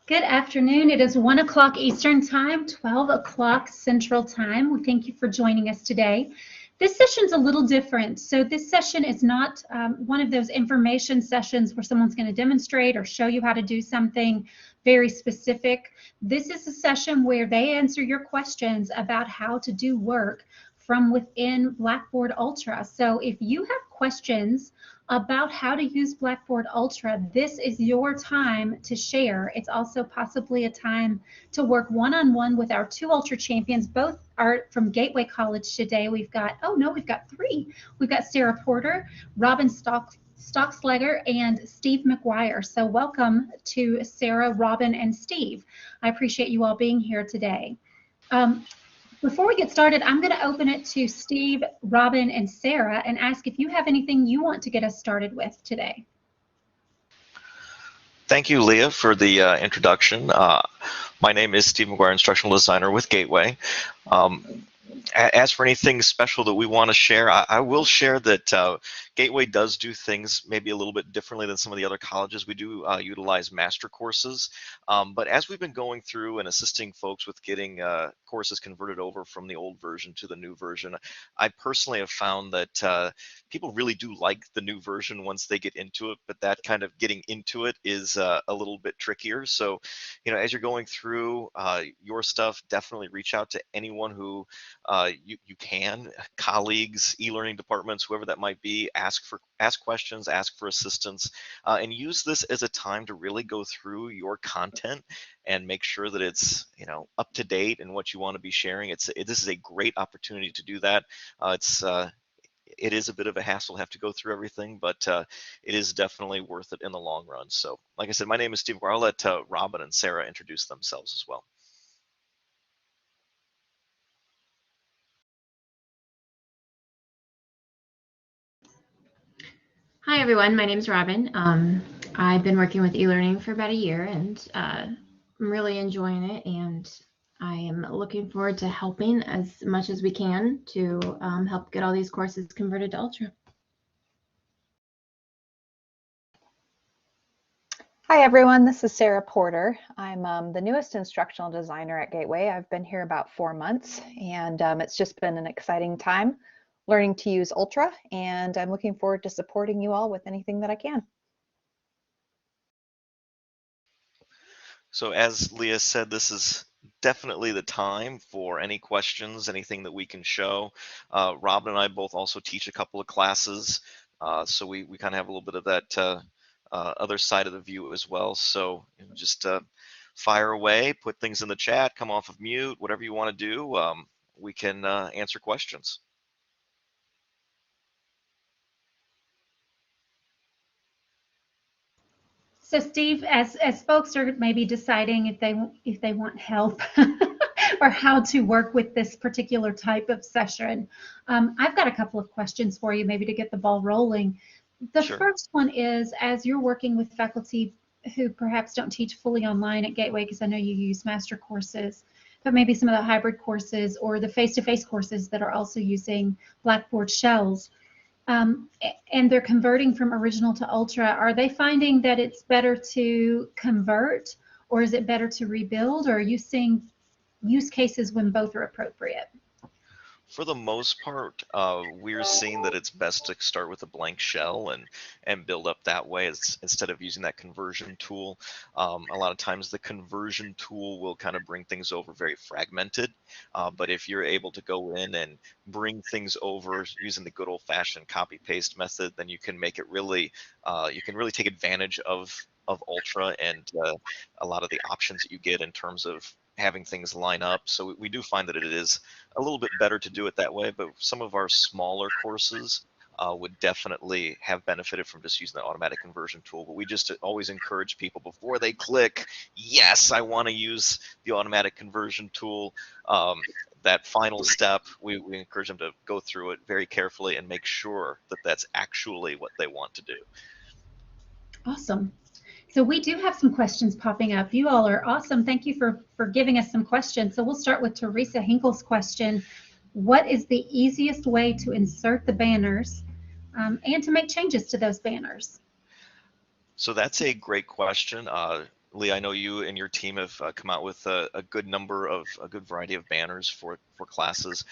Good afternoon. It is 1 o'clock Eastern Time, 12 o'clock Central Time. We thank you for joining us today. This session's a little different. So this session is not one of those information sessions where someone's going to demonstrate or show you how to do something very specific. This is a session where they answer your questions about how to do work from within Blackboard Ultra. So if you have questions about how to use Blackboard Ultra, this is your time to share. It's also possibly a time to work one-on-one with our two Ultra champions. Both are from Gateway College today. We've got three. We've got Sarah Porter, Robin Stockslegger, and Steve McGuire. So welcome to Sarah, Robin, and Steve. I appreciate you all being here today. Before we get started, I'm going to open it to Steve, Robin, and Sarah and ask if you have anything you want to get us started with today. Thank you, Leah, for the introduction. My name is Steve McGuire, Instructional Designer with Gateway. As for anything special that we want to share, I will share that Gateway does do things maybe a little bit differently than some of the other colleges. We do utilize master courses, but as we've been going through and assisting folks with getting courses converted over from the old version to the new version, I personally have found that people really do like the new version once they get into it, but that kind of getting into it is a little bit trickier. So, as you're going through your stuff, definitely reach out to anyone who you can, colleagues, e-learning departments, whoever that might be. Ask questions, ask for assistance, and use this as a time to really go through your content and make sure that it's up to date and what you want to be sharing. This is a great opportunity to do that. It is a bit of a hassle to have to go through everything, but it is definitely worth it in the long run. So, like I said, my name is Steve McGuire. I'll let Robin and Sarah introduce themselves as well. Hi everyone, my name is Robin. I've been working with e-learning for about a year and I'm really enjoying it, and I am looking forward to helping as much as we can to help get all these courses converted to Ultra. Hi everyone, this is Sarah Porter. I'm the newest instructional designer at Gateway. I've been here about 4 months, and it's just been an exciting time learning to use Ultra, and I'm looking forward to supporting you all with anything that I can. So as Leah said, this is definitely the time for any questions, anything that we can show. Robin and I both also teach a couple of classes, so we kind of have a little bit of that other side of the view as well. So just fire away, put things in the chat, come off of mute, whatever you want to do. We can answer questions. So Steve, as folks are maybe deciding if they want help or how to work with this particular type of session, I've got a couple of questions for you, maybe to get the ball rolling. The Sure. first one is, as you're working with faculty who perhaps don't teach fully online at Gateway, because I know you use master courses, but maybe some of the hybrid courses or the face-to-face courses that are also using Blackboard shells, and they're converting from original to Ultra, are they finding that it's better to convert, or is it better to rebuild, or are you seeing use cases when both are appropriate? For the most part, we're seeing that it's best to start with a blank shell and build up that way instead of using that conversion tool. A lot of times the conversion tool will kind of bring things over very fragmented, but if you're able to go in and bring things over using the good old-fashioned copy-paste method, then you can make it really, you can really take advantage of Ultra and a lot of the options that you get in terms of having things line up. So we do find that it is a little bit better to do it that way, but some of our smaller courses would definitely have benefited from just using the automatic conversion tool. But we just always encourage people before they click, yes, I want to use the automatic conversion tool, that final step, we encourage them to go through it very carefully and make sure that that's actually what they want to do. Awesome. So we do have some questions popping up. You all are awesome. Thank you for giving us some questions. So we'll start with Teresa Hinkle's question. What is the easiest way to insert the banners and to make changes to those banners? So that's a great question. Lee, I know you and your team have come out with a good number of a good variety of banners for classes.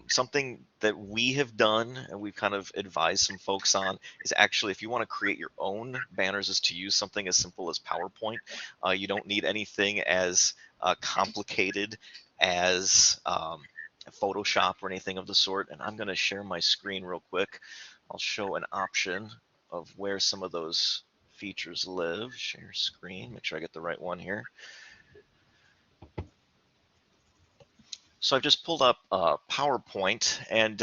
Something that we have done and we've kind of advised some folks on is actually, if you want to create your own banners, is to use something as simple as PowerPoint. You don't need anything as complicated as Photoshop or anything of the sort. And I'm going to share my screen real quick. I'll show an option of where some of those features live. Share screen, make sure I get the right one here. So I've just pulled up PowerPoint, and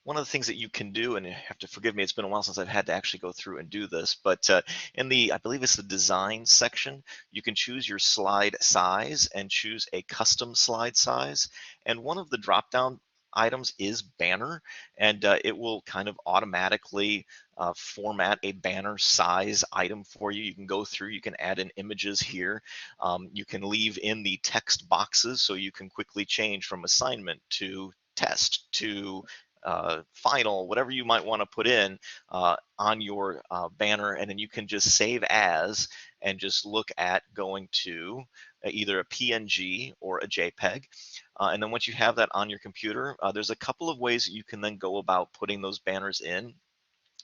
one of the things that you can do, and you have to forgive me, it's been a while since I've had to actually go through and do this, but in the, I believe it's the design section, you can choose your slide size and choose a custom slide size. And one of the drop-down items is banner, and it will kind of automatically format a banner size item for you. You can go through, you can add in images here. You can leave in the text boxes so you can quickly change from assignment to test to final, whatever you might want to put in on your banner, and then you can just save as and just look at going to either a PNG or a JPEG. And then once you have that on your computer, there's a couple of ways that you can then go about putting those banners in.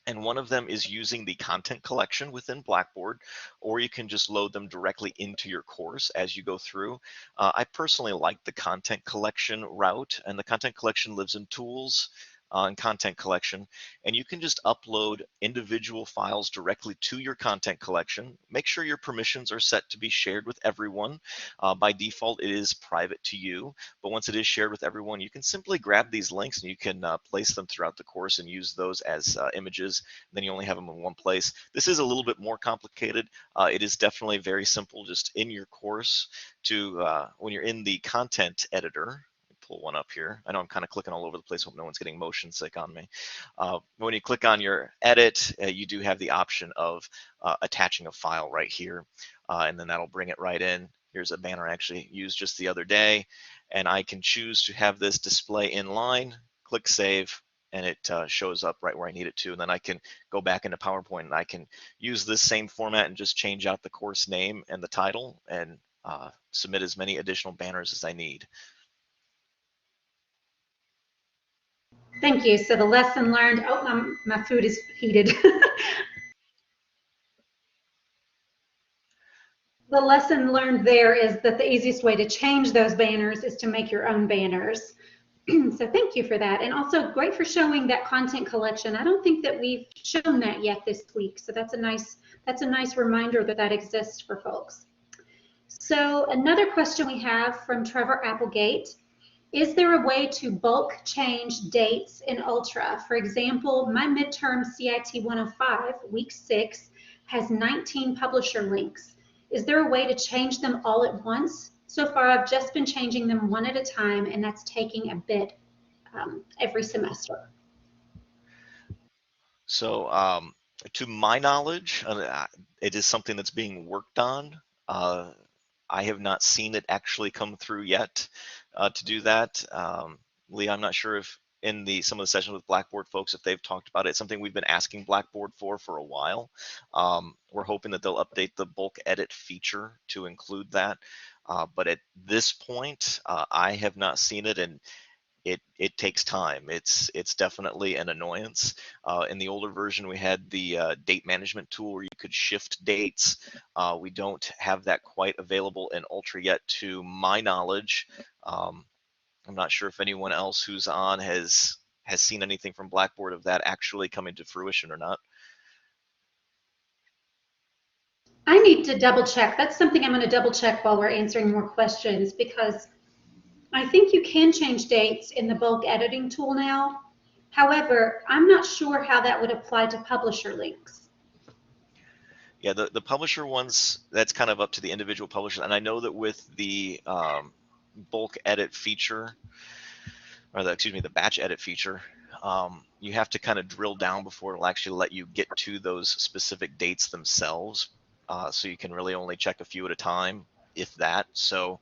And one of them is using the content collection within Blackboard, or you can just load them directly into your course as you go through. I personally like the content collection route, and the content collection lives in Tools and Content Collection, and you can just upload individual files directly to your content collection. Make sure your permissions are set to be shared with everyone. By default, it is private to you, but once it is shared with everyone, you can simply grab these links and you can place them throughout the course and use those as images. Then you only have them in one place. This is a little bit more complicated. It is definitely very simple just in your course to, when you're in the content editor, pull one up here. I know I'm kind of clicking all over the place. Hope no one's getting motion sick on me. When you click on your edit, you do have the option of attaching a file right here, and then that'll bring it right in. Here's a banner I actually used just the other day, and I can choose to have this display in line, click save, and it shows up right where I need it to. And then I can go back into PowerPoint and I can use this same format and just change out the course name and the title and submit as many additional banners as I need. Thank you. So the lesson learned, oh, my food is heated. The lesson learned there is that the easiest way to change those banners is to make your own banners. So thank you for that. And also great for showing that content collection. I don't think that we've shown that yet this week. So that's a nice reminder that that exists for folks. So another question we have from Trevor Applegate. Is there a way to bulk change dates in Ultra? For example, my midterm CIT 105, week 6, has 19 publisher links. Is there a way to change them all at once? So far, I've just been changing them one at a time, and that's taking a bit every semester. So to my knowledge, it is something that's being worked on. I have not seen it actually come through yet to do that. Lee, I'm not sure if in some of the sessions with Blackboard folks, if they've talked about it. It's something we've been asking Blackboard for a while. We're hoping that they'll update the bulk edit feature to include that. But at this point, I have not seen it, and it takes time. It's definitely an annoyance. In the older version, we had the date management tool where you could shift dates. We don't have that quite available in Ultra yet, to my knowledge. I'm not sure if anyone else who's on has seen anything from Blackboard of that actually coming to fruition or not. I need to double check. That's something I'm going to double check while we're answering more questions, because I think you can change dates in the bulk editing tool now. However, I'm not sure how that would apply to publisher links. Yeah, the publisher ones, that's kind of up to the individual publisher. And I know that with the bulk edit feature, or the batch edit feature, you have to kind of drill down before it'll actually let you get to those specific dates themselves. So you can really only check a few at a time, if that. So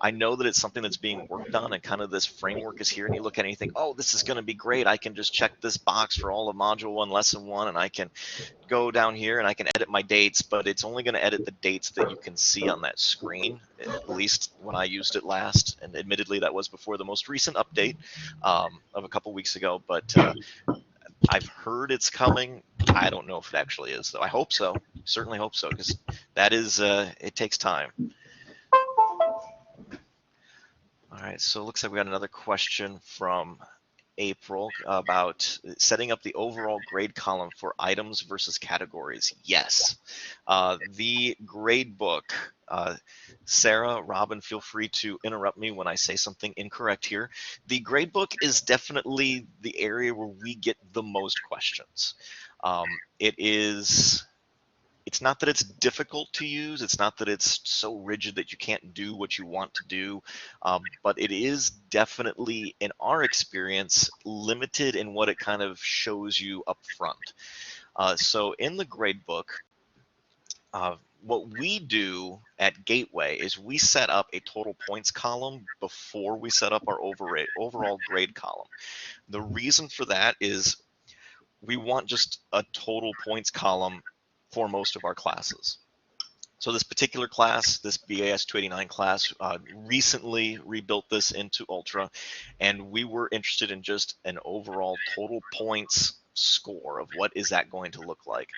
I know that it's something that's being worked on, and kind of this framework is here, and you look at it and you think, oh, this is going to be great. I can just check this box for all of module 1, lesson 1, and I can go down here and I can edit my dates, but it's only going to edit the dates that you can see on that screen, at least when I used it last. And admittedly, that was before the most recent update of a couple weeks ago, but I've heard it's coming. I don't know if it actually is, though. I hope so. Certainly hope so, because that is, it takes time. All right, so it looks like we got another question from April about setting up the overall grade column for items versus categories. Yes, the grade book, Sarah, Robin, feel free to interrupt me when I say something incorrect here. The grade book is definitely the area where we get the most questions. It's not that it's difficult to use. It's not that it's so rigid that you can't do what you want to do, but it is definitely, in our experience, limited in what it kind of shows you up front. So in the gradebook, what we do at Gateway is we set up a total points column before we set up our overall grade column. The reason for that is we want just a total points column for most of our classes. So this particular class, this BAS 289 class, recently rebuilt this into Ultra, and we were interested in just an overall total points score of what is that going to look like.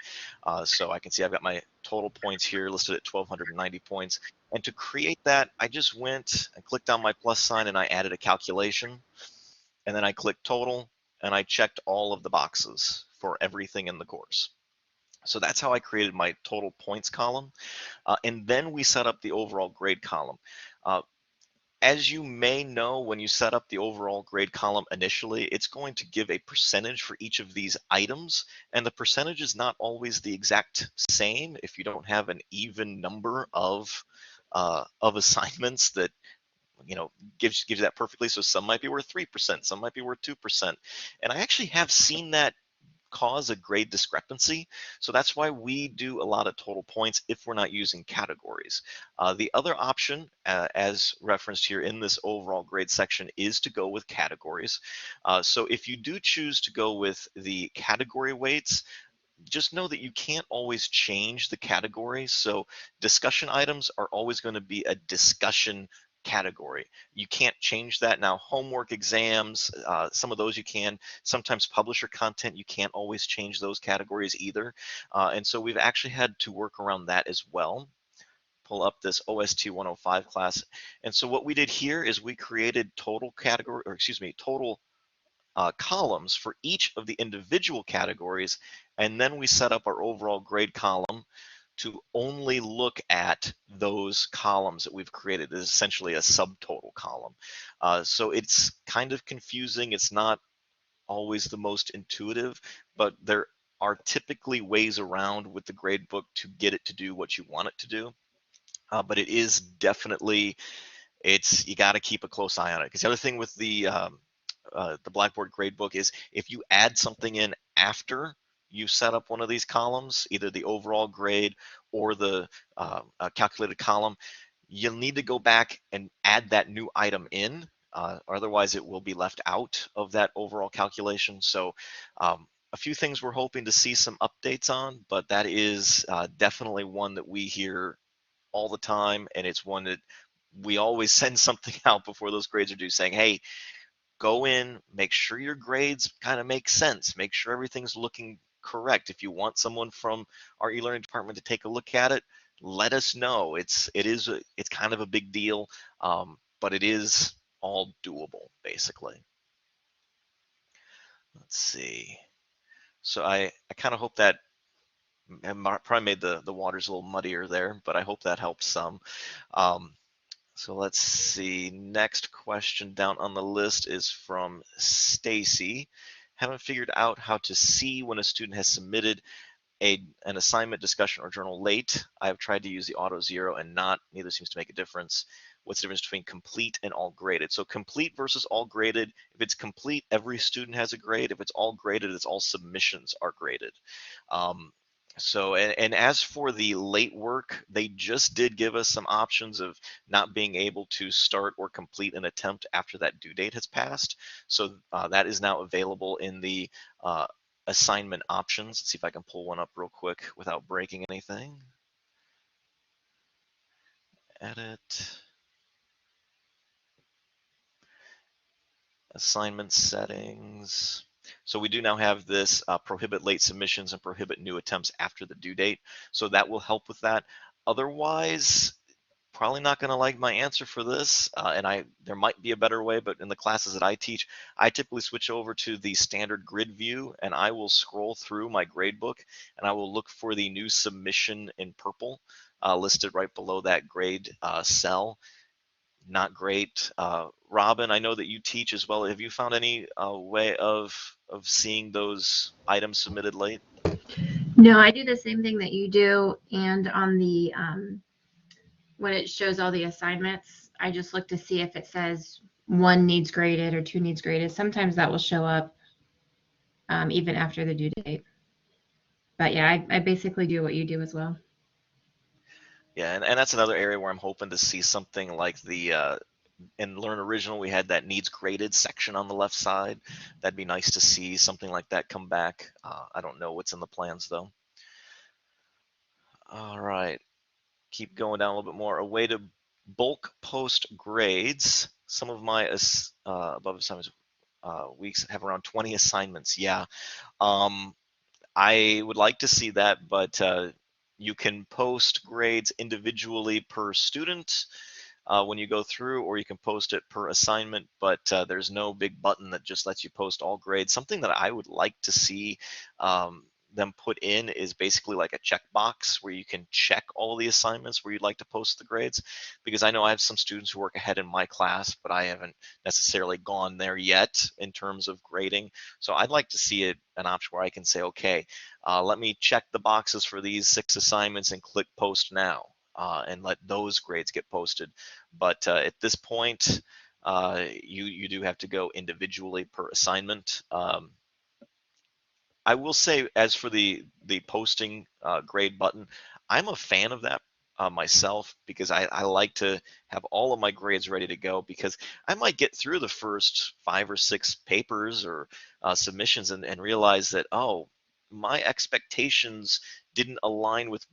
So I can see I've got my total points here listed at 1,290 points. And to create that, I just went and clicked on my plus sign and I added a calculation. And then I clicked total and I checked all of the boxes for everything in the course. So that's how I created my total points column. And then we set up the overall grade column. As you may know, when you set up the overall grade column initially, it's going to give a percentage for each of these items. And the percentage is not always the exact same if you don't have an even number of assignments that gives you that perfectly. So some might be worth 3%, some might be worth 2%. And I actually have seen that cause a grade discrepancy. So that's why we do a lot of total points if we're not using categories. The other option, as referenced here in this overall grade section, is to go with categories. So if you do choose to go with the category weights, just know that you can't always change the category. So discussion items are always going to be a discussion category. You can't change that. Now, homework, exams, some of those you can. Sometimes publisher content, you can't always change those categories either. And so we've actually had to work around that as well. Pull up this OST 105 class. And so what we did here is we created total columns for each of the individual categories, and then we set up our overall grade column to only look at those columns that we've created. It is essentially a subtotal column. So it's kind of confusing. It's not always the most intuitive, but there are typically ways around with the gradebook to get it to do what you want it to do. But it is definitely, you got to keep a close eye on it. Because the other thing with the Blackboard Gradebook is if you add something in after you set up one of these columns, either the overall grade or the calculated column, you'll need to go back and add that new item in, otherwise it will be left out of that overall calculation. So a few things we're hoping to see some updates on, but that is definitely one that we hear all the time, and it's one that we always send something out before those grades are due saying, hey, go in, make sure your grades kind of make sense, make sure everything's looking correct. If you want someone from our e-learning department to take a look at it, let us know. It's kind of a big deal, but it is all doable basically. Let's see. So I kind of hope that probably made the waters a little muddier there, but I hope that helps some. So let's see, next question down on the list is from Stacy. Haven't figured out how to see when a student has submitted an assignment, discussion, or journal late. I've tried to use the auto zero and neither seems to make a difference. What's the difference between complete and all graded? So complete versus all graded, if it's complete, every student has a grade. If it's all graded, it's all submissions are graded. So, and as for the late work, they just did give us some options of not being able to start or complete an attempt after that due date has passed. So that is now available in the assignment options. Let's see if I can pull one up real quick without breaking anything. Edit. Assignment settings. So we do now have this prohibit late submissions and prohibit new attempts after the due date. So that will help with that. Otherwise, probably not going to like my answer for this, and there might be a better way, but in the classes that I teach, I typically switch over to the standard grid view, and I will scroll through my gradebook, and I will look for the new submission in purple listed right below that grade cell. Not great. Robin, I know that you teach as well. Have you found any way of seeing those items submitted late? No, I do the same thing that you do, and on the when it shows all the assignments, I just look to see if it says 1 needs graded or 2 needs graded. Sometimes that will show up even after the due date. But yeah, I basically do what you do as well. Yeah, and that's another area where I'm hoping to see something like the in Learn Original, we had that needs graded section on the left side. That'd be nice to see something like that come back. I don't know what's in the plans though. All right, keep going down a little bit more. A way to bulk post grades. Some of my above assignments weeks have around 20 assignments. Yeah, I would like to see that, but you can post grades individually per student when you go through, or you can post it per assignment, but there's no big button that just lets you post all grades. Something that I would like to see them put in is basically like a checkbox where you can check all the assignments where you'd like to post the grades, because I know I have some students who work ahead in my class, but I haven't necessarily gone there yet in terms of grading. So I'd like to see an option where I can say, okay, let me check the boxes for these 6 assignments and click post now. And let those grades get posted. But at this point, you do have to go individually per assignment. I will say, as for the posting grade button, I'm a fan of that myself, because I like to have all of my grades ready to go, because I might get through the first 5 or 6 papers or submissions and realize that, oh, my expectations didn't align with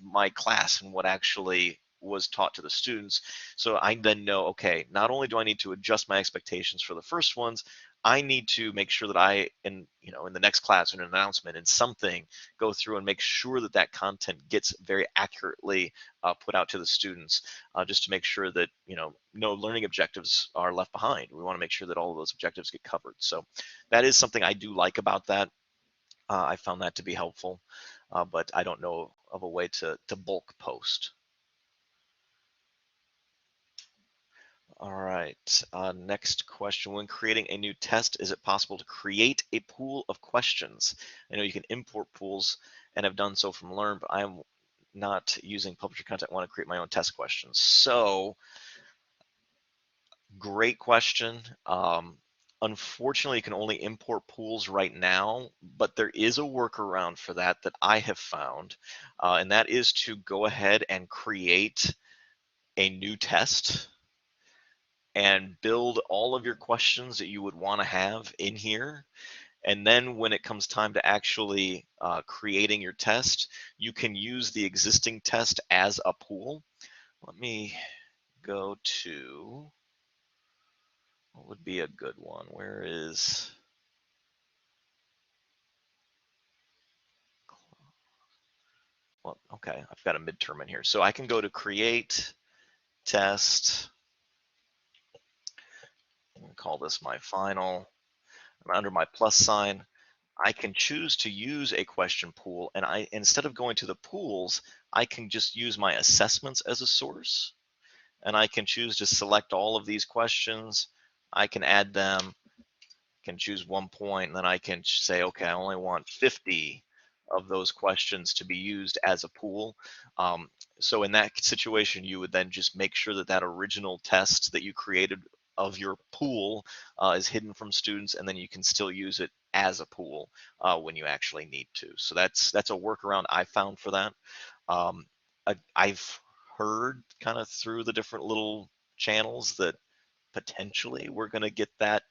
my class and what actually was taught to the students. So I then know, okay, not only do I need to adjust my expectations for the first ones, I need to make sure that I, in the next class, in an announcement, in something, go through and make sure that that content gets very accurately put out to the students, just to make sure that no learning objectives are left behind. We want to make sure that all of those objectives get covered. So that is something I do like about that. I found that to be helpful, but I don't know of a way to bulk post. All right, next question. When creating a new test, is it possible to create a pool of questions? I know you can import pools and have done so from Learn, but I'm not using publisher content. I want to create my own test questions. So, great question. Unfortunately, you can only import pools right now, but there is a workaround for that I have found, and that is to go ahead and create a new test and build all of your questions that you would want to have in here. And then when it comes time to actually creating your test, you can use the existing test as a pool. Let me go to, what would be a good one? Where is, well, okay, I've got a midterm in here. So I can go to create test. I'm gonna call this my final. And under my plus sign, I can choose to use a question pool, and instead of going to the pools, I can just use my assessments as a source, and I can choose to select all of these questions. I can add them, can choose 1 point, and then I can say, okay, I only want 50 of those questions to be used as a pool. So in that situation, you would then just make sure that that original test that you created of your pool is hidden from students, and then you can still use it as a pool when you actually need to. So that's a workaround I found for that. I've heard kind of through the different little channels that potentially we're going to get that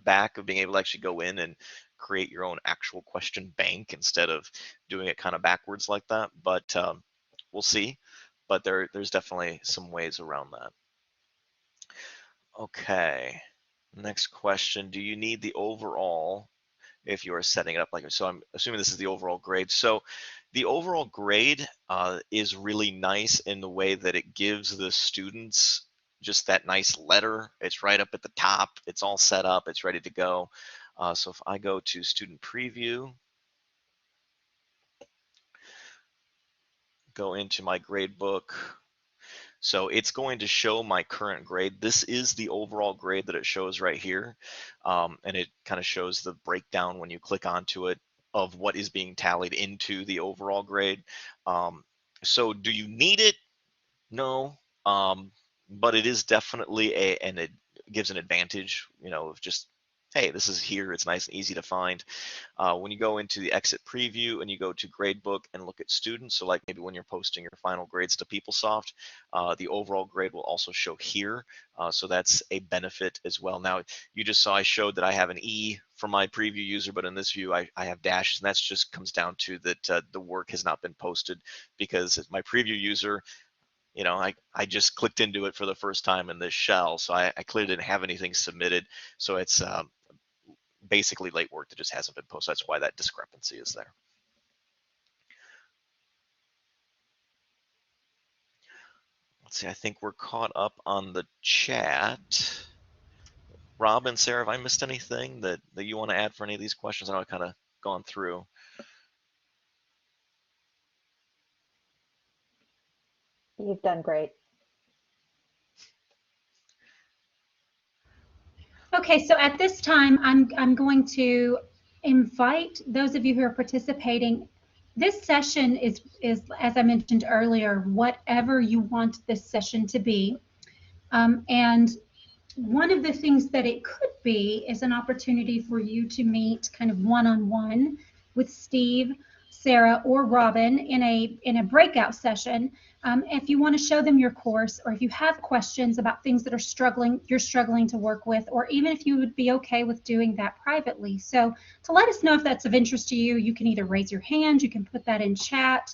back of being able to actually go in and create your own actual question bank instead of doing it kind of backwards like that. But we'll see. But there's definitely some ways around that. Okay, next question. Do you need the overall if you are setting it up like so? I'm assuming this is the overall grade. So the overall grade is really nice in the way that it gives the students just that nice letter. It's right up at the top. It's all set up. It's ready to go. So if I go to student preview, go into my grade book. So it's going to show my current grade. This is the overall grade that it shows right here. And it kind of shows the breakdown when you click onto it of what is being tallied into the overall grade. So do you need it? No, but it is definitely and it gives an advantage, you know, of just, hey, this is here. It's nice and easy to find. When you go into the exit preview and you go to gradebook and look at students, so like maybe when you're posting your final grades to PeopleSoft, the overall grade will also show here. So that's a benefit as well. Now, you just saw I showed that I have an E for my preview user, but in this view, I have dashes, and that's just comes down to that the work has not been posted because my preview user, you know, I just clicked into it for the first time in this shell, so I clearly didn't have anything submitted. So it's basically late work that just hasn't been posted. That's why that discrepancy is there. Let's see, I think we're caught up on the chat. Rob and Sarah, have I missed anything that you want to add for any of these questions? I know I've kind of gone through. You've done great. Okay, so at this time, I'm going to invite those of you who are participating. This session is, as I mentioned earlier, whatever you want this session to be. And one of the things that it could be is an opportunity for you to meet kind of one-on-one with Steve, Sarah, or Robin in a breakout session. If you want to show them your course, or if you have questions about things that you're struggling to work with, or even if you would be okay with doing that privately. So to let us know if that's of interest to you, you can either raise your hand, you can put that in chat.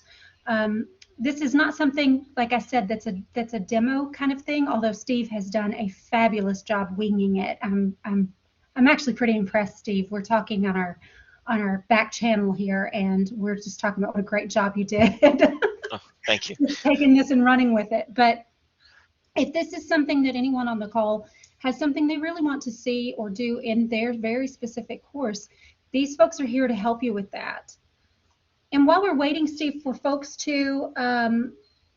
This is not something, like I said, that's a demo kind of thing, although Steve has done a fabulous job winging it. I'm actually pretty impressed, Steve. We're talking on our back channel here, and we're just talking about what a great job you did. Oh, thank you. Taking this and running with it. But if this is something that anyone on the call has something they really want to see or do in their very specific course, these folks are here to help you with that. And while we're waiting, Steve, for folks to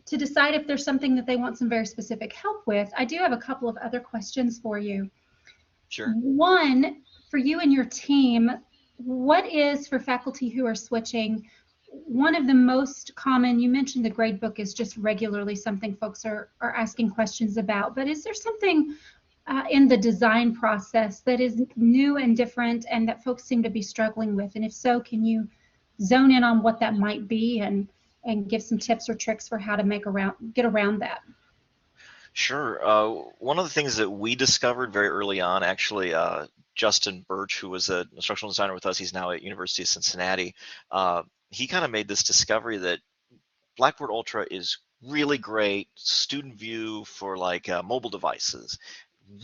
decide if there's something that they want some very specific help with, I do have a couple of other questions for you. Sure. One, for you and your team, what is, for faculty who are switching, one of the most common, you mentioned the gradebook is just regularly something folks are asking questions about, but is there something in the design process that is new and different and that folks seem to be struggling with? And if so, can you zone in on what that might be and give some tips or tricks for how to get around that? Sure. One of the things that we discovered very early on, actually, Justin Birch, who was an instructional designer with us, he's now at University of Cincinnati, he kind of made this discovery that Blackboard Ultra is really great student view for like mobile devices.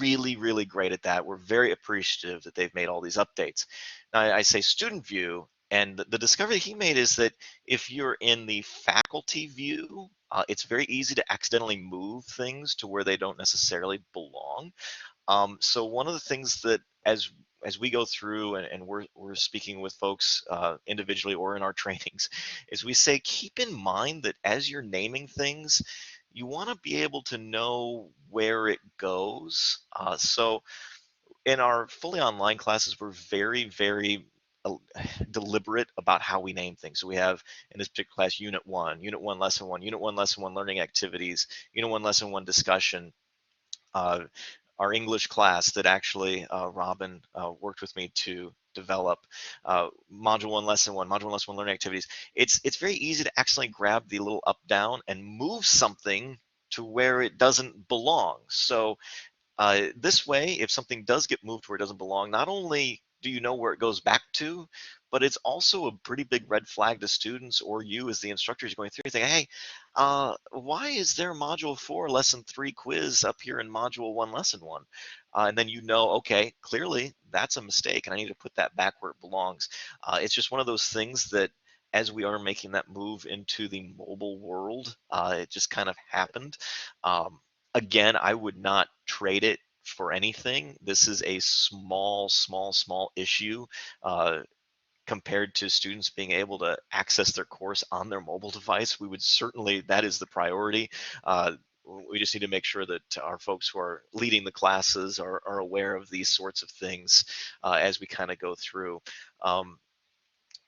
Really, really great at that. We're very appreciative that they've made all these updates. Now, I say student view, and the discovery he made is that if you're in the faculty view, it's very easy to accidentally move things to where they don't necessarily belong. So one of the things that as we go through and we're speaking with folks individually or in our trainings, is we say keep in mind that as you're naming things, you want to be able to know where it goes. So in our fully online classes, we're very, very deliberate about how we name things. So we have in this particular class Unit 1, Unit 1 Lesson 1, Unit 1 Lesson 1 Learning Activities, Unit 1 Lesson 1 Discussion. Our English class that actually Robin worked with me to develop, module 1, lesson 1, module 1, lesson 1, learning activities. It's very easy to accidentally grab the little up down and move something to where it doesn't belong. So this way, if something does get moved where it doesn't belong, not only do you know where it goes back to, but it's also a pretty big red flag to students or you as the instructors going through. You think, hey, why is there module 4, lesson 3 quiz up here in module 1, lesson 1? And then you know, okay, clearly that's a mistake and I need to put that back where it belongs. It's just one of those things that as we are making that move into the mobile world, it just kind of happened. Again, I would not trade it for anything. This is a small issue compared to students being able to access their course on their mobile device. We would certainly, that is the priority. We just need to make sure that our folks who are leading the classes are aware of these sorts of things as we kind of go through.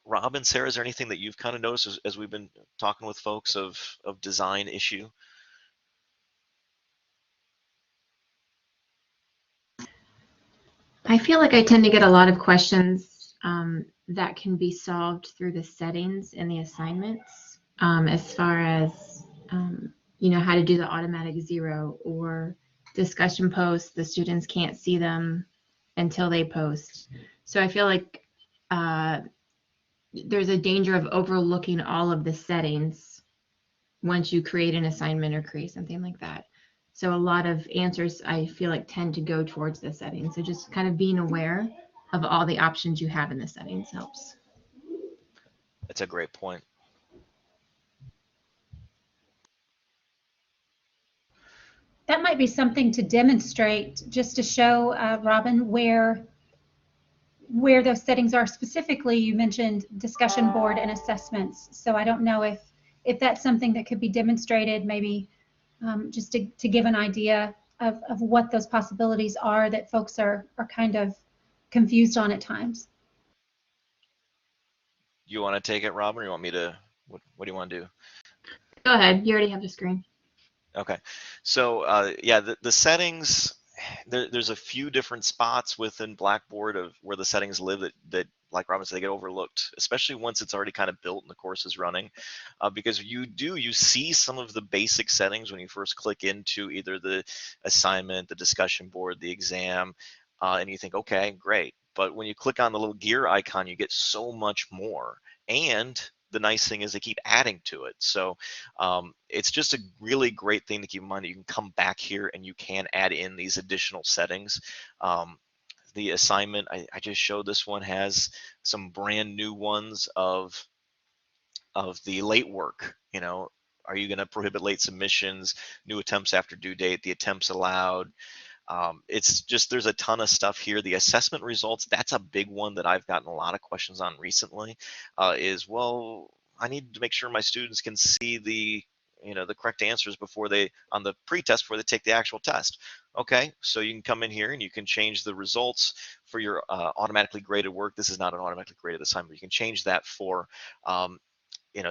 Rob and Sarah, is there anything that you've kind of noticed as we've been talking with folks of design issue? I feel like I tend to get a lot of questions that can be solved through the settings in the assignments, as far as how to do the automatic 0 or discussion posts. The students can't see them until they post. So I feel like there's a danger of overlooking all of the settings once you create an assignment or create something like that. So a lot of answers I feel like tend to go towards the settings. So just kind of being aware of all the options you have in the settings helps. That's a great point. That might be something to demonstrate, just to show, Robin, where those settings are. Specifically, you mentioned discussion board and assessments. So I don't know if that's something that could be demonstrated, maybe just to give an idea of what those possibilities are that folks are kind of confused on at times. You want to take it, Robin, or you want me to, what do you want to do? Go ahead, you already have the screen. Okay, so yeah, the settings, there's a few different spots within Blackboard of where the settings live that like Robin said, they get overlooked, especially once it's already kind of built and the course is running, because you see some of the basic settings when you first click into either the assignment, the discussion board, the exam, and you think, okay, great. But when you click on the little gear icon, you get so much more. And the nice thing is they keep adding to it. So it's just a really great thing to keep in mind that you can come back here and you can add in these additional settings. The assignment I just showed, this one has some brand new ones of the late work. Are you going to prohibit late submissions, new attempts after due date, the attempts allowed? It's just, there's a ton of stuff here. The assessment results, that's a big one that I've gotten a lot of questions on recently, is, well, I need to make sure my students can see the correct answers on the pre-test before they take the actual test. Okay, so you can come in here and you can change the results for your automatically graded work. This is not an automatically graded assignment. You can change that for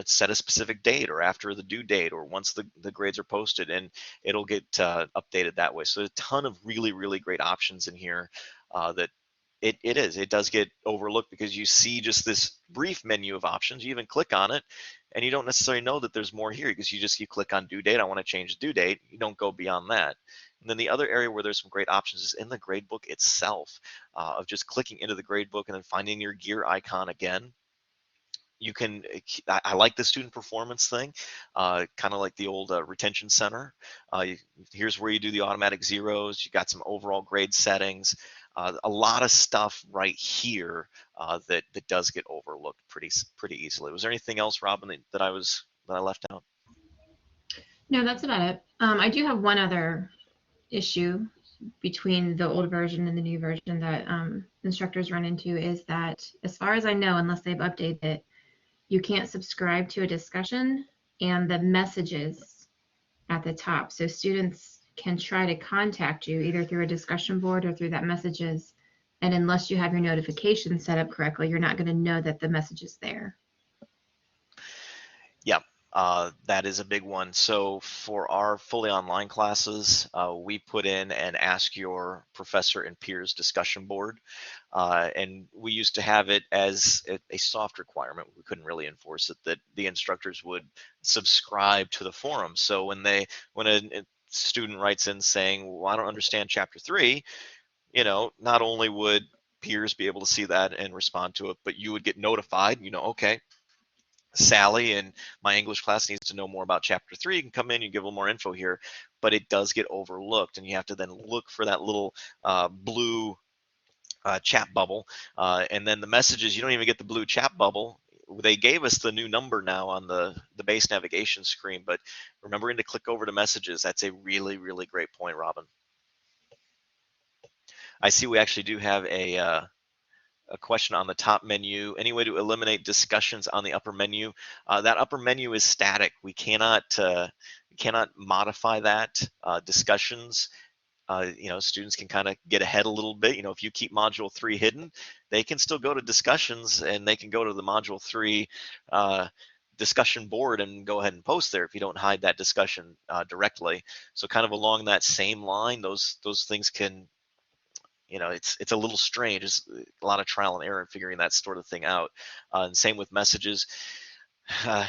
set a specific date or after the due date or once the grades are posted, and it'll get updated that way. So a ton of really, really great options in here that it does get overlooked because you see just this brief menu of options. You even click on it and you don't necessarily know that there's more here because you click on due date. I want to change the due date. You don't go beyond that. And then the other area where there's some great options is in the gradebook itself, of just clicking into the gradebook and then finding your gear icon again. You can, I like the student performance thing, kind of like the old retention center. Here's where you do the automatic zeros. You got some overall grade settings, a lot of stuff right here that does get overlooked pretty easily. Was there anything else, Robin, that I left out? No, that's about it. I do have one other issue between the old version and the new version that instructors run into, is that, as far as I know, unless they've updated it, you can't subscribe to a discussion and the messages at the top. So students can try to contact you either through a discussion board or through that messages. And unless you have your notifications set up correctly, you're not going to know that the message is there. Yeah. That is a big one. So for our fully online classes, we put in an Ask Your Professor and Peers discussion board. And we used to have it as a soft requirement. We couldn't really enforce it, that the instructors would subscribe to the forum. So when a student writes in saying, well, I don't understand chapter 3, not only would peers be able to see that and respond to it, but you would get notified, okay, Sally in my English class needs to know more about chapter 3. You can come in, you give a little more info here, but it does get overlooked, and you have to then look for that little blue chat bubble, and then the messages, you don't even get the blue chat bubble. They gave us the new number now on the base navigation screen, but remembering to click over to messages, that's a really, really great point, Robin. I see we actually do have a question on the top menu. Any way to eliminate discussions on the upper menu? That upper menu is static. We cannot modify that. Discussions, students can kind of get ahead a little bit. If you keep module 3 hidden, they can still go to discussions, and they can go to the module 3 discussion board and go ahead and post there if you don't hide that discussion directly. So kind of along that same line, those things can, it's a little strange. It's a lot of trial and error in figuring that sort of thing out. And same with messages. The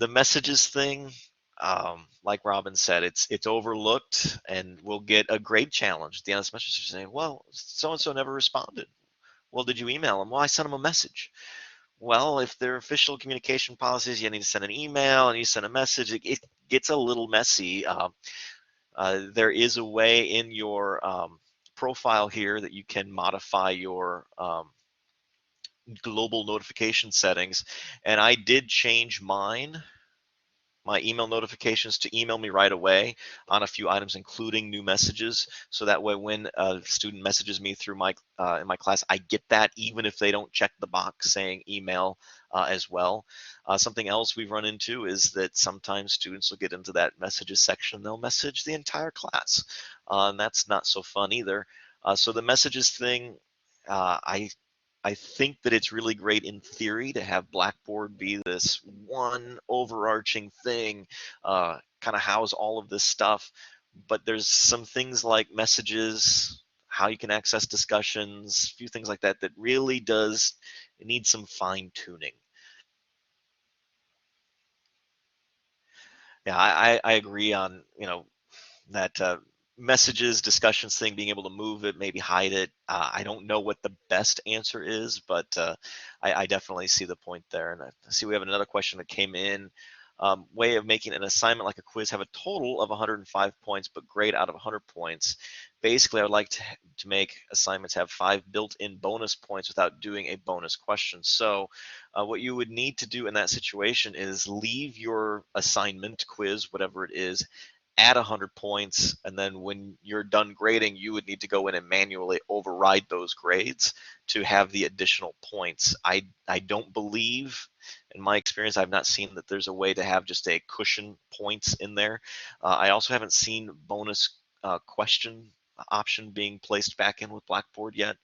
messages thing, like Robin said, it's overlooked, and we'll get a grade challenge at the end of this message saying, well, so-and-so never responded. Well, did you email them? Well, I sent them a message. Well, if they're official communication policies, you need to send an email and you send a message. It gets a little messy. There is a way in your profile here that you can modify your global notification settings, and I did change my email notifications to email me right away on a few items, including new messages. So that way, when a student messages me through in my class, I get that even if they don't check the box saying email as well. Something else we've run into is that sometimes students will get into that messages section, they'll message the entire class, and that's not so fun either. So the messages thing, I think that it's really great in theory to have Blackboard be this one overarching thing, kind of house all of this stuff. But there's some things like messages, how you can access discussions, a few things like that really does need some fine tuning. Yeah, I agree on, that messages, discussions thing, being able to move it, maybe hide it. I don't know what the best answer is, but I definitely see the point there. And I see we have another question that came in. Way of making an assignment like a quiz have a total of 105 points, but grade out of 100 points. Basically, I would like to make assignments have 5 built-in bonus points without doing a bonus question. So what you would need to do in that situation is leave your assignment, quiz, whatever it is, at 100 points, and then when you're done grading, you would need to go in and manually override those grades to have the additional points. I don't believe, in my experience, I've not seen that there's a way to have just a cushion points in there. I also haven't seen bonus question option being placed back in with Blackboard yet.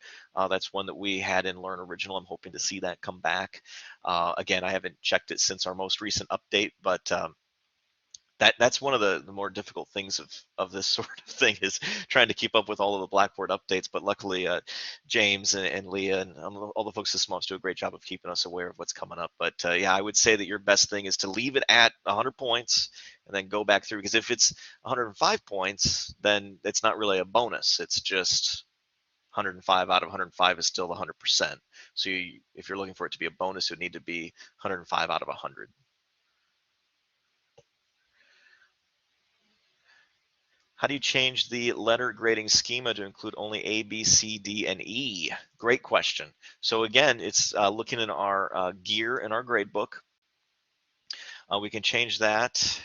That's one that we had in Learn Original. I'm hoping to see that come back. Again, I haven't checked it since our most recent update, but that's one of the more difficult things of this sort of thing, is trying to keep up with all of the Blackboard updates. But luckily, James and Leah and all the folks at SMOPS do a great job of keeping us aware of what's coming up. But yeah, I would say that your best thing is to leave it at 100 points and then go back through, because if it's 105 points, then it's not really a bonus. It's just 105 out of 105 is still 100%. So if you're looking for it to be a bonus, it would need to be 105 out of 100. How do you change the letter grading schema to include only A, B, C, D, and E? Great question. So again, it's looking in our gear in our gradebook. We can change that.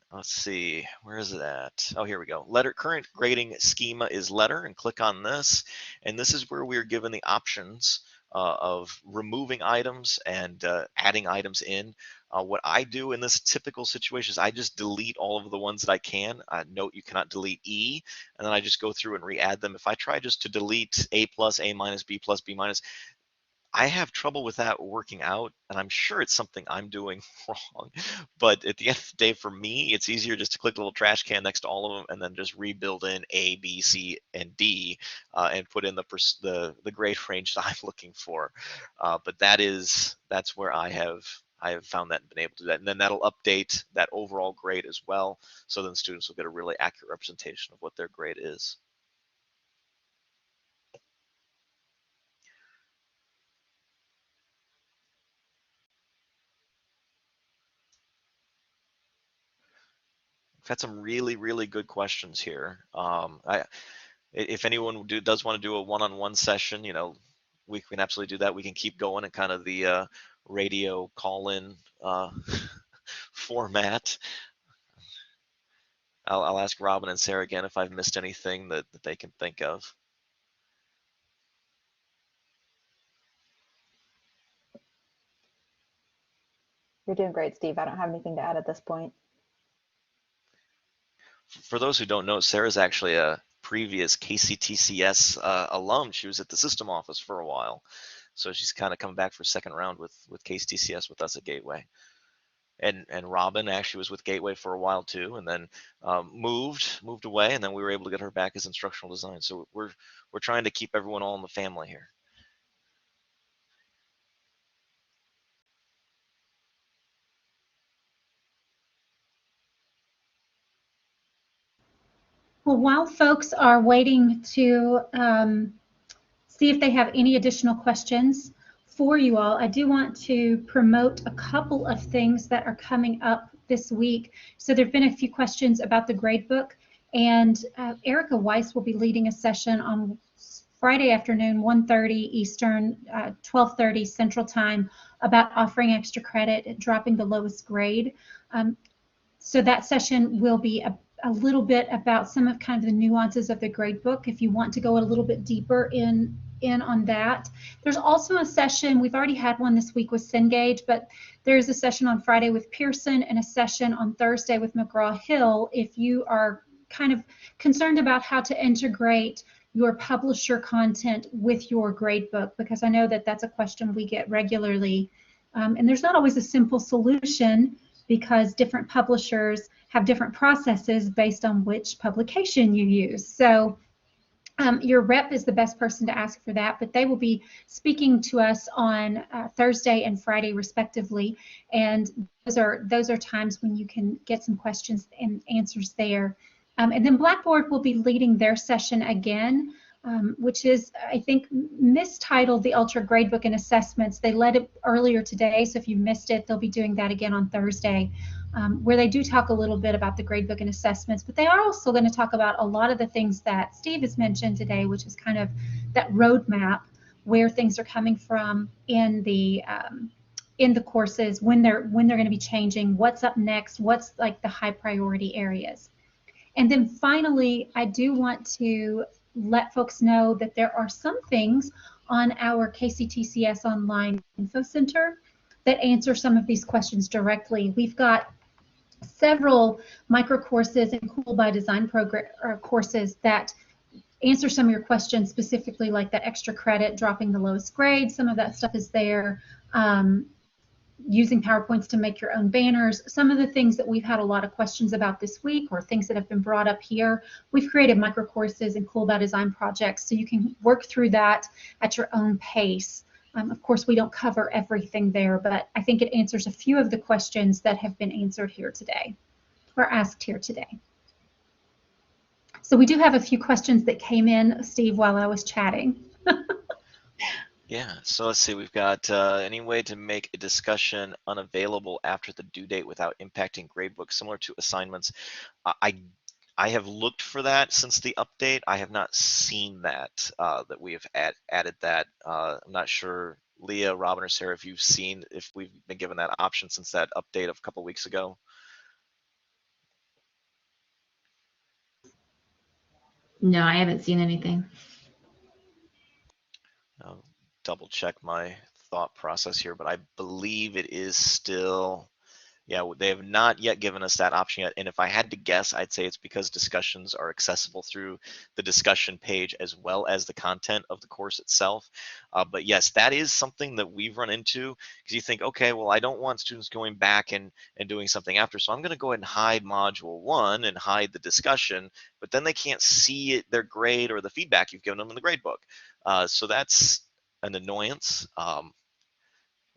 Let's see, where is it at? Oh, here we go. Current grading schema is letter, and click on this. And this is where we're given the options of removing items and adding items in. What I do in this typical situation is I just delete all of the ones that I can. Note you cannot delete E, and then I just go through and re-add them. If I try just to delete A plus, A minus, B plus, B minus, I have trouble with that working out, and I'm sure it's something I'm doing wrong. But at the end of the day, for me, it's easier just to click the little trash can next to all of them and then just rebuild in A, B, C, and D, and put in the grade range that I'm looking for. But that's where I have found that and been able to do that. And then that'll update that overall grade as well, so then students will get a really accurate representation of what their grade is. We've had some really, really good questions here. If anyone does want to do a one-on-one session, we can absolutely do that. We can keep going in kind of the radio call-in format. I'll ask Robin and Sarah again if I've missed anything that they can think of. You're doing great, Steve. I don't have anything to add at this point. For those who don't know, Sarah's actually a previous KCTCS alum. She was at the system office for a while. So she's kind of coming back for a second round with KCTCS with us at Gateway. And Robin actually was with Gateway for a while too, and then moved away, and then we were able to get her back as instructional design. So we're trying to keep everyone all in the family here. Well, while folks are waiting to see if they have any additional questions for you all, I do want to promote a couple of things that are coming up this week. So there've been a few questions about the gradebook, and Erica Weiss will be leading a session on Friday afternoon, 1:30 Eastern, 12:30 Central Time, about offering extra credit and dropping the lowest grade. So that session will be a little bit about some of kind of the nuances of the gradebook if you want to go a little bit deeper in on that. There's also a session, we've already had one this week with Cengage, but there's a session on Friday with Pearson and a session on Thursday with McGraw-Hill if you are kind of concerned about how to integrate your publisher content with your gradebook, because I know that that's a question we get regularly. And there's not always a simple solution, because different publishers have different processes based on which publication you use. So your rep is the best person to ask for that, but they will be speaking to us on Thursday and Friday respectively, and those are times when you can get some questions and answers there. And then Blackboard will be leading their session again, which is, I think, mistitled the Ultra Gradebook and Assessments. They led it earlier today, so if you missed it, they'll be doing that again on Thursday, where they do talk a little bit about the gradebook and assessments, but they are also going to talk about a lot of the things that Steve has mentioned today, which is kind of that roadmap, where things are coming from in the courses, when they're going to be changing, what's up next, what's like the high priority areas. And then finally, I do want to let folks know that there are some things on our KCTCS Online Info Center that answer some of these questions directly. We've got several micro courses and Cool by Design courses that answer some of your questions specifically, like that extra credit, dropping the lowest grade. Some of that stuff is there. Using PowerPoints to make your own banners. Some of the things that we've had a lot of questions about this week, or things that have been brought up here, we've created micro courses and Cool by Design projects, so you can work through that at your own pace. Of course, we don't cover everything there, but I think it answers a few of the questions that have been answered here today, or asked here today. So we do have a few questions that came in, Steve, while I was chatting. Yeah, so let's see, we've got any way to make a discussion unavailable after the due date without impacting gradebook, similar to assignments. I have looked for that since the update. I have not seen that, that we have added that. I'm not sure, Leah, Robin, or Sarah, if you've seen, if we've been given that option since that update of a couple weeks ago. No, I haven't seen anything. I'll double check my thought process here, but I believe it is still Yeah, they have not yet given us that option yet. And if I had to guess, I'd say it's because discussions are accessible through the discussion page as well as the content of the course itself. But yes, that is something that we've run into, because you think, okay, well, I don't want students going back and doing something after, so I'm going to go ahead and hide module 1 and hide the discussion, but then they can't see it, their grade or the feedback you've given them in the gradebook. So that's an annoyance.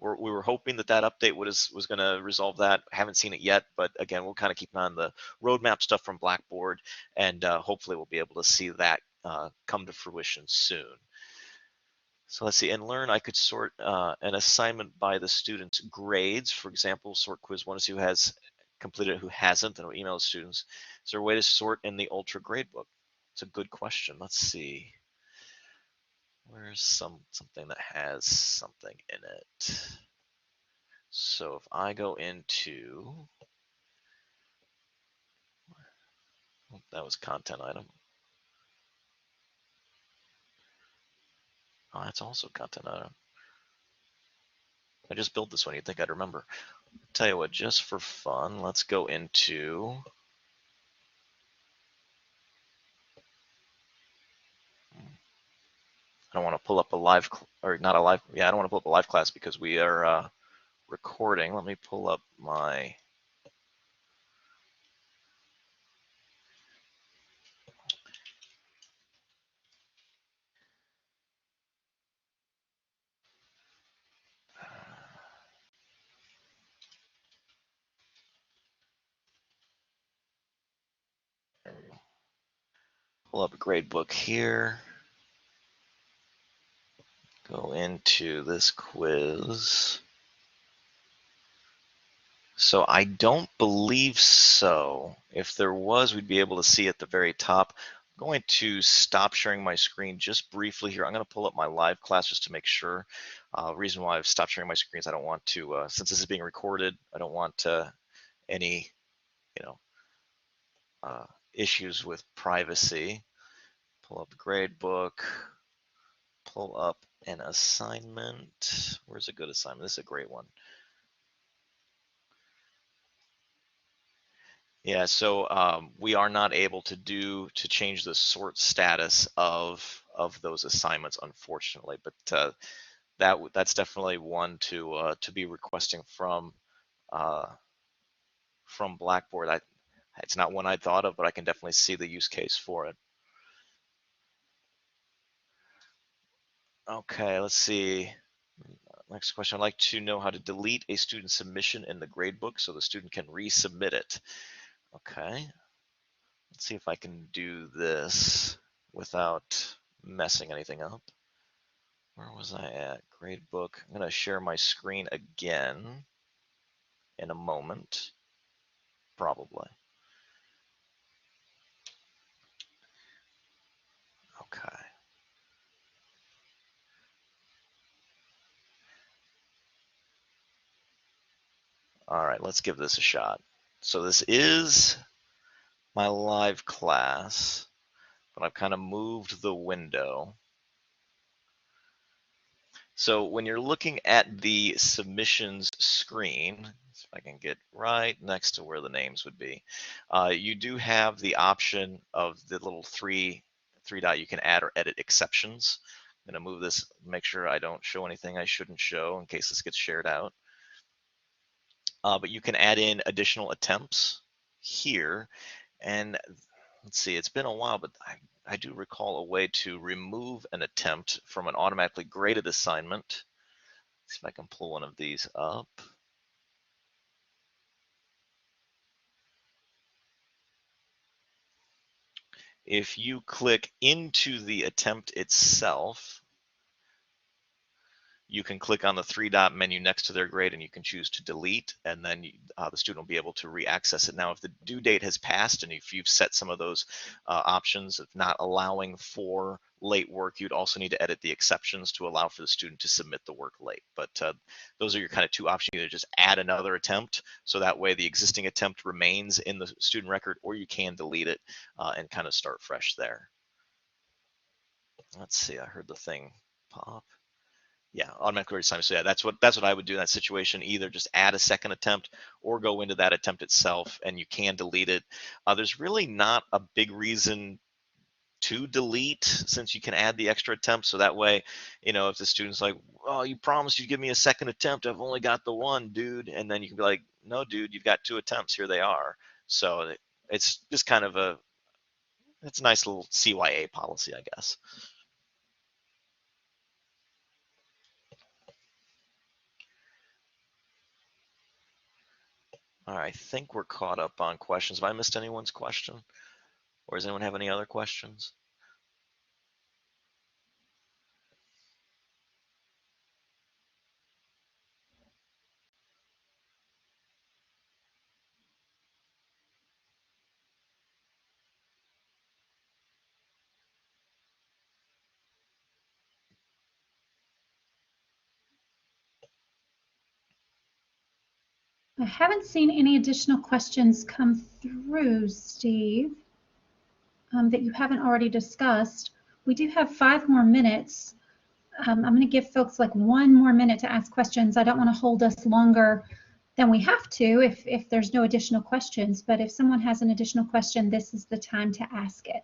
We were hoping that update was going to resolve that. Haven't seen it yet, but again, we'll kind of keep an eye on the roadmap stuff from Blackboard, and hopefully we'll be able to see that come to fruition soon. So let's see, and learn, I could sort an assignment by the student's grades. For example, sort quiz 1 to see who has completed it, who hasn't, and we'll email the students. Is there a way to sort in the Ultra Gradebook? It's a good question. Let's see. Where's something that has something in it? So if I go into, that was content item. Oh, that's also content item. I just built this one. You'd think I'd remember. Tell you what, just for fun, let's go into, I don't want to pull up a live, or not a live, yeah, I don't want to pull up a live class because we are recording. Let me pull up my, pull up a gradebook here. Go into this quiz. So I don't believe so. If there was, we'd be able to see at the very top. I'm going to stop sharing my screen just briefly here. I'm going to pull up my live class just to make sure. Reason why I've stopped sharing my screen is I don't want to, since this is being recorded, I don't want any, issues with privacy. Pull up the gradebook, pull up an assignment. Where's a good assignment? This is a great one. Yeah, so we are not able to change the sort status of those assignments, unfortunately. But that's definitely one to be requesting from Blackboard. It's not one I thought of, but I can definitely see the use case for it. Okay, let's see. Next question. I'd like to know how to delete a student submission in the gradebook so the student can resubmit it. Okay. Let's see if I can do this without messing anything up. Where was I at? Gradebook. I'm going to share my screen again in a moment, probably. Okay. All right, let's give this a shot. So this is my live class, but I've kind of moved the window. So when you're looking at the submissions screen, if I can get right next to where the names would be, you do have the option of the little three dot. You can add or edit exceptions. I'm going to move this, make sure I don't show anything I shouldn't show in case this gets shared out. But you can add in additional attempts here. And let's see, it's been a while, but I do recall a way to remove an attempt from an automatically graded assignment. Let's see if I can pull one of these up. If you click into the attempt itself, you can click on the three-dot menu next to their grade and you can choose to delete, and then the student will be able to re-access it. Now, if the due date has passed and if you've set some of those options of not allowing for late work, you'd also need to edit the exceptions to allow for the student to submit the work late. But those are your kind of two options. Either just add another attempt, so that way the existing attempt remains in the student record, or you can delete it and kind of start fresh there. Let's see, I heard the thing pop. Yeah, automatically reassignment. So yeah, that's what I would do in that situation. Either just add a second attempt or go into that attempt itself, and you can delete it. There's really not a big reason to delete, since you can add the extra attempt. So that way, if the student's like, oh, you promised you'd give me a second attempt, I've only got the one, dude. And then you can be like, no, dude, you've got 2 attempts. Here they are. So it's just kind of it's a nice little CYA policy, I guess. All right, I think we're caught up on questions. Have I missed anyone's question? Or does anyone have any other questions? I haven't seen any additional questions come through, Steve, that you haven't already discussed. We do have 5 more minutes. I'm going to give folks like 1 more minute to ask questions. I don't want to hold us longer than we have to if there's no additional questions, but if someone has an additional question, this is the time to ask it.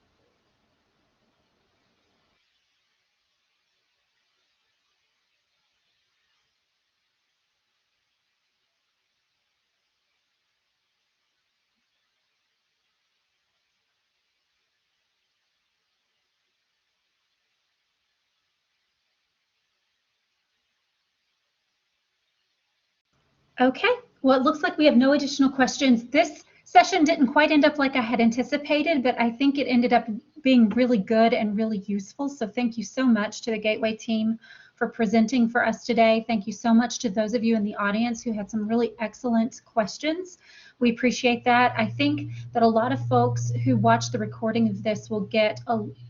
Okay, well, it looks like we have no additional questions. This session didn't quite end up like I had anticipated, but I think it ended up being really good and really useful. So thank you so much to the Gateway team for presenting for us today. Thank you so much to those of you in the audience who had some really excellent questions. We appreciate that. I think that a lot of folks who watch the recording of this will get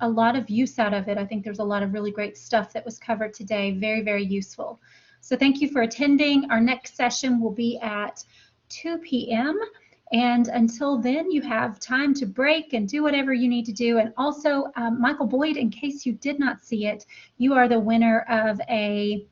a lot of use out of it. I think there's a lot of really great stuff that was covered today. Very, very useful. So thank you for attending. Our next session will be at 2 p.m. And until then, you have time to break and do whatever you need to do. And also, Michael Boyd, in case you did not see it, you are the winner of a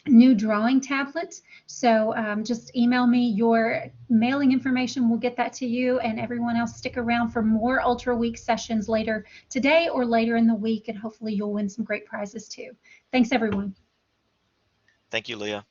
new drawing tablet. So just email me your mailing information. We'll get that to you, and everyone else stick around for more Ultra Week sessions later today or later in the week, and hopefully you'll win some great prizes too. Thanks, everyone. Thank you, Leah.